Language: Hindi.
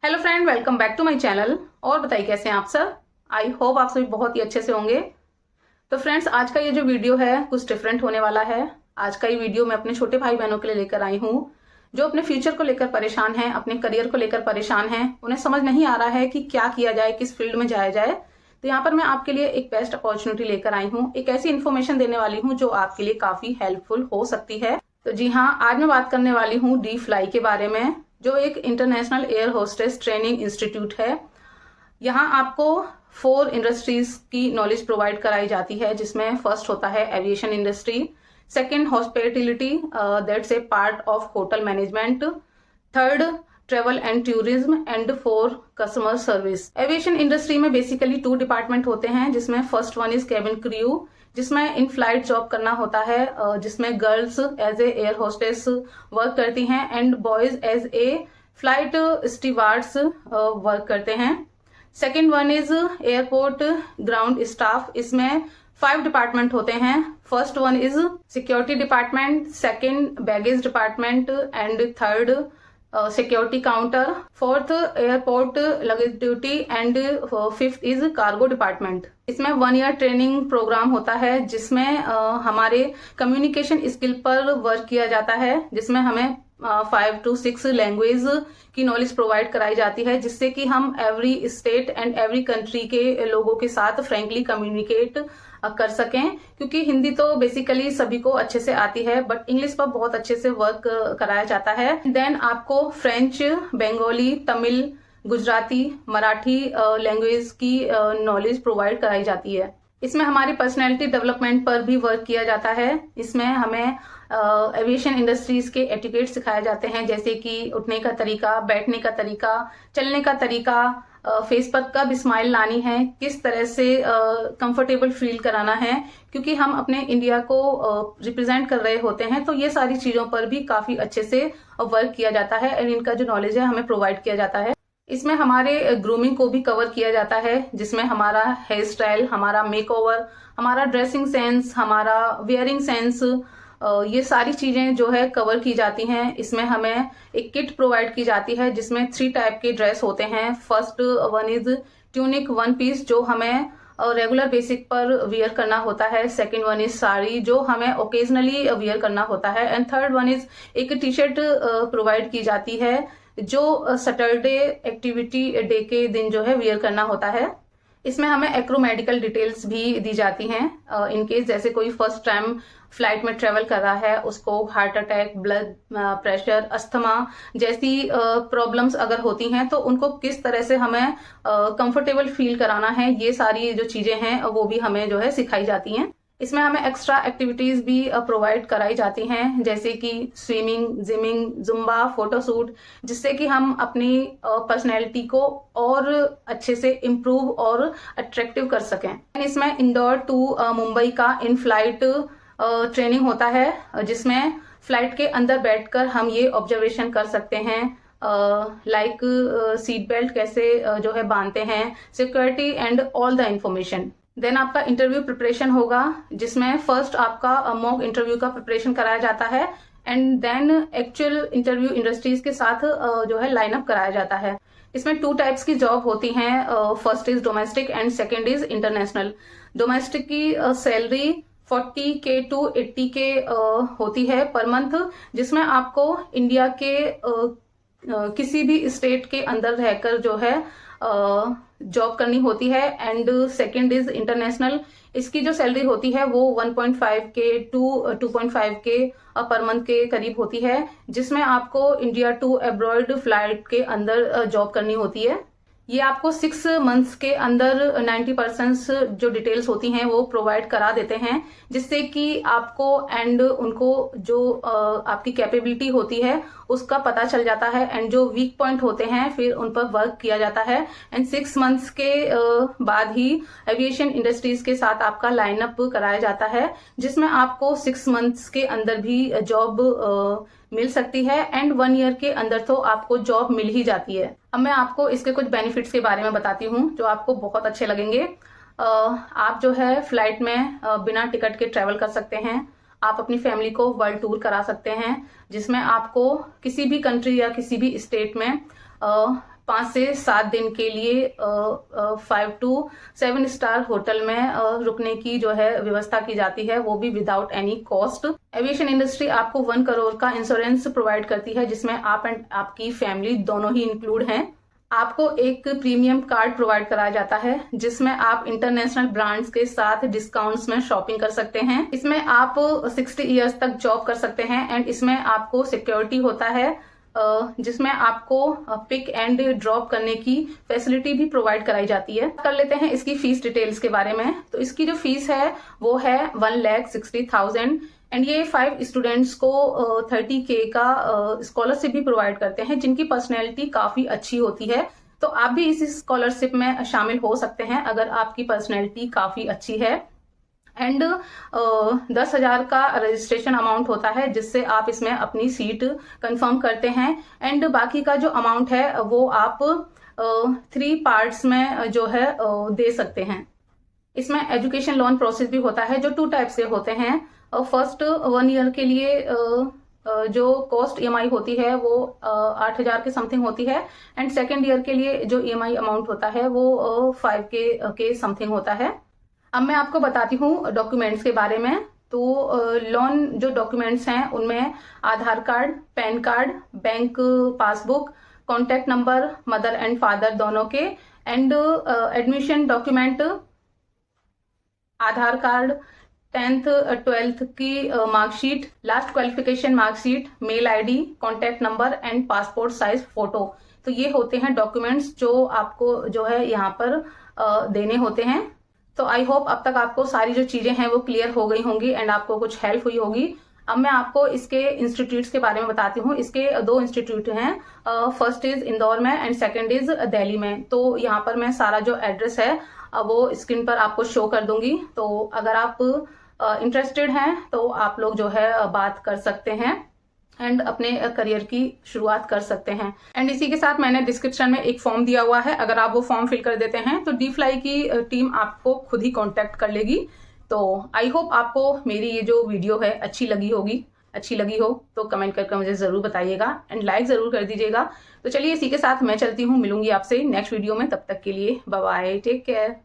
Hello friend, welcome back to my channel. और बताइए कैसे हैं आप सब। आई होप आप सभी बहुत ही अच्छे से होंगे। तो फ्रेंड्स, आज का ये जो वीडियो है कुछ डिफरेंट होने वाला है। आज का ये वीडियो मैं अपने छोटे भाई बहनों के लिए लेकर आई हूँ जो अपने फ्यूचर को लेकर परेशान हैं, अपने करियर को लेकर परेशान हैं। उन्हें समझ नहीं आ रहा है कि क्या किया जाए, किस फील्ड में जाया जाए। तो यहाँ पर मैं आपके लिए एक बेस्ट अपॉर्चुनिटी लेकर आई हूँ, एक ऐसी इन्फॉर्मेशन देने वाली हूँ जो आपके लिए काफी हेल्पफुल हो सकती है। तो जी हाँ, आज मैं बात करने वाली हूँ डी फ्लाई के बारे में, जो एक international air hostess training institute है। यहाँ आपको 4 इंडस्ट्रीज की नॉलेज प्रोवाइड कराई जाती है, जिसमें फर्स्ट होता है aviation industry, second hospitality, that's a part of hotel management, third travel and tourism, and 4 customer service. Aviation industry में बेसिकली 2 डिपार्टमेंट होते हैं, जिसमें first one is cabin crew, जिसमें इन फ्लाइट जॉब करना होता है, जिसमें girls as a air hostess work करती हैं and boys as a flight stewards work करते हैं। Second one is airport ground staff. इसमें 5 डिपार्टमेंट होते हैं। First one is security department, second baggage department, and third security counter, fourth airport luggage duty, and fifth is cargo department. इसमें 1 ईयर ट्रेनिंग प्रोग्राम होता है, जिसमें हमारे कम्युनिकेशन स्किल पर वर्क किया जाता है, जिसमें हमें 5 to 6 लैंग्वेज की नॉलेज प्रोवाइड कराई जाती है, जिससे कि हम every state and every country के लोगों के साथ फ्रेंकली कम्युनिकेट कर सकें। क्योंकि हिंदी तो बेसिकली सभी को अच्छे से आती है, बट इंग्लिश पर बहुत अच्छे से वर्क कराया जाता है। देन आपको फ्रेंच, बंगाली, तमिल, गुजराती, मराठी लैंग्वेज की नॉलेज प्रोवाइड कराई जाती है। इसमें हमारी पर्सनैलिटी डेवलपमेंट पर भी वर्क किया जाता है। इसमें हमें एविएशन इंडस्ट्रीज के एटिकेट सिखाए जाते हैं, जैसे कि उठने का तरीका, बैठने का तरीका, चलने का तरीका, फेस पर कब स्माइल लानी है, किस तरह से कंफर्टेबल फील कराना है, क्योंकि हम अपने इंडिया को रिप्रेजेंट कर रहे होते हैं। तो ये सारी चीजों पर भी काफी अच्छे से वर्क किया जाता है एंड इनका जो नॉलेज है हमें प्रोवाइड किया जाता है। इसमें हमारे ग्रूमिंग को भी कवर किया जाता है, जिसमें हमारा हेयर स्टाइल, हमारा मेकओवर, हमारा ड्रेसिंग सेंस, हमारा वेयरिंग सेंस, ये सारी चीजें जो है कवर की जाती हैं। इसमें हमें एक किट प्रोवाइड की जाती है, जिसमें 3 टाइप के ड्रेस होते हैं। First one is tunic 1 piece, जो हमें रेगुलर बेसिक पर वियर करना होता है। सेकंड वन इज साड़ी, जो हमें ओकेजनली वियर करना होता है। एंड थर्ड वन इज एक टी शर्ट प्रोवाइड की जाती है, जो सैटरडे एक्टिविटी डे के दिन जो है वियर करना होता है। इसमें हमें एक्रोमेडिकल डिटेल्स भी दी जाती हैं। इनकेस जैसे कोई फर्स्ट टाइम फ्लाइट में ट्रेवल कर रहा है, उसको heart attack, blood pressure, asthma जैसी प्रॉब्लम्स अगर होती हैं, तो उनको किस तरह से हमें कंफर्टेबल फील कराना है, ये सारी जो चीजें हैं वो भी हमें जो है सिखाई जाती हैं। इसमें हमें एक्स्ट्रा एक्टिविटीज भी प्रोवाइड कराई जाती हैं, जैसे कि स्विमिंग, जिमिंग, जुम्बा, फोटोशूट, जिससे कि हम अपनी पर्सनैलिटी को और अच्छे से इम्प्रूव और अट्रैक्टिव कर सकें। इसमें इंदौर टू मुंबई का इन फ्लाइट ट्रेनिंग होता है, जिसमें फ्लाइट के अंदर बैठकर हम ये ऑब्जर्वेशन कर सकते हैं, लाइक सीट बेल्ट कैसे जो है बांधते हैं, security and all the information. Then आपका इंटरव्यू प्रिपरेशन होगा, जिसमें फर्स्ट आपका मॉक इंटरव्यू का प्रिपरेशन कराया जाता है, and then actual interview industries के साथ जो है लाइनअप कराया जाता है। इसमें 2 टाइप्स की जॉब होती हैं। First is domestic and second is international. Domestic की सैलरी 40K to 80K होती है पर मंथ, जिसमें आपको इंडिया के किसी भी स्टेट के अंदर रहकर जो है जॉब करनी होती है। And second is international. इसकी जो सैलरी होती है वो 1.5K to 2.5K per month के करीब होती है, जिसमें आपको इंडिया टू अब्रॉड फ्लाइट के अंदर जॉब करनी होती है। ये आपको 6 मंथ्स के अंदर 90% जो डिटेल्स होती हैं वो प्रोवाइड करा देते हैं, जिससे कि आपको एंड उनको जो आपकी कैपेबिलिटी होती है उसका पता चल जाता है, एंड जो वीक पॉइंट होते हैं फिर उन पर वर्क किया जाता है। एंड 6 मंथ्स के बाद ही एविएशन इंडस्ट्रीज के साथ आपका लाइनअप कराया जाता है, जिसमें आपको 6 मंथ्स के अंदर भी जॉब मिल सकती है, एंड 1 ईयर के अंदर तो आपको जॉब मिल ही जाती है। अब मैं आपको इसके कुछ बेनिफिट्स के बारे में बताती हूँ, जो आपको बहुत अच्छे लगेंगे। आप जो है फ्लाइट में बिना टिकट के ट्रेवल कर सकते हैं। आप अपनी फैमिली को वर्ल्ड टूर करा सकते हैं, जिसमें आपको किसी भी कंट्री या किसी भी स्टेट में 5 से 7 दिन के लिए 5 to 7 स्टार होटल में रुकने की जो है व्यवस्था की जाती है, वो भी without any cost. Aviation industry आपको 1 करोड़ का इंश्योरेंस प्रोवाइड करती है, जिसमें आप एंड आपकी फैमिली दोनों ही इंक्लूड हैं। आपको एक प्रीमियम कार्ड प्रोवाइड कराया जाता है, जिसमें आप इंटरनेशनल ब्रांड्स के साथ डिस्काउंट्स में शॉपिंग कर सकते हैं। इसमें आप 60 इयर्स तक जॉब कर सकते हैं एंड इसमें आपको सिक्योरिटी होता है, जिसमें आपको पिक एंड ड्रॉप करने की फैसिलिटी भी प्रोवाइड कराई जाती है। कर लेते हैं इसकी फीस डिटेल्स के बारे में। तो इसकी जो फीस है वो है 1,60,000 एंड ये 5 स्टूडेंट्स को 30K का स्कॉलरशिप भी प्रोवाइड करते हैं, जिनकी पर्सनैलिटी काफी अच्छी होती है। तो आप भी इस स्कॉलरशिप में शामिल हो सकते हैं अगर आपकी पर्सनैलिटी काफी अच्छी है। एंड 10,000 का रजिस्ट्रेशन अमाउंट होता है, जिससे आप इसमें अपनी सीट कंफर्म करते हैं एंड बाकी का जो अमाउंट है वो आप 3 पार्ट्स में जो है दे सकते हैं। इसमें एजुकेशन लोन प्रोसेस भी होता है, जो 2 टाइप से होते हैं। फर्स्ट 1 ईयर के लिए जो कॉस्ट EMI होती है वो 8,000 के समथिंग होती है एंड सेकेंड ईयर के लिए जो EMI अमाउंट होता है वो 5K के समथिंग होता है। अब मैं आपको बताती हूँ डॉक्यूमेंट्स के बारे में। तो लोन जो डॉक्यूमेंट्स हैं उनमें Aadhaar card, PAN card, bank passbook, contact number mother and father दोनों के and admission document, Aadhaar card, 10th 12th की marksheet, last qualification marksheet, mail ID, contact number and passport size photo. तो ये होते हैं डॉक्यूमेंट्स जो आपको जो है यहाँ पर देने होते हैं। तो आई होप अब तक आपको सारी जो चीजें हैं वो क्लियर हो गई होंगी एंड आपको कुछ हेल्प हुई होगी। अब मैं आपको इसके इंस्टीट्यूट्स के बारे में बताती हूँ। इसके 2 इंस्टीट्यूट हैं, फर्स्ट इज इंदौर में एंड सेकंड इज दिल्ली में। तो यहाँ पर मैं सारा जो एड्रेस है वो स्क्रीन पर आपको शो कर दूंगी। तो अगर आप इंटरेस्टेड हैं तो आप लोग जो है बात कर सकते हैं एंड अपने करियर की शुरुआत कर सकते हैं। एंड इसी के साथ मैंने डिस्क्रिप्शन में एक फॉर्म दिया हुआ है, अगर आप वो फॉर्म फिल कर देते हैं तो D-Fly की टीम आपको खुद ही कांटेक्ट कर लेगी। तो आई होप आपको मेरी ये जो वीडियो है अच्छी लगी हो तो कमेंट करके मुझे जरूर बताइएगा एंड लाइक जरूर कर दीजिएगा। तो चलिए इसी के साथ मैं चलती हूँ, मिलूंगी आपसे नेक्स्ट वीडियो में। तब तक के लिए बाय बाय, टेक केयर।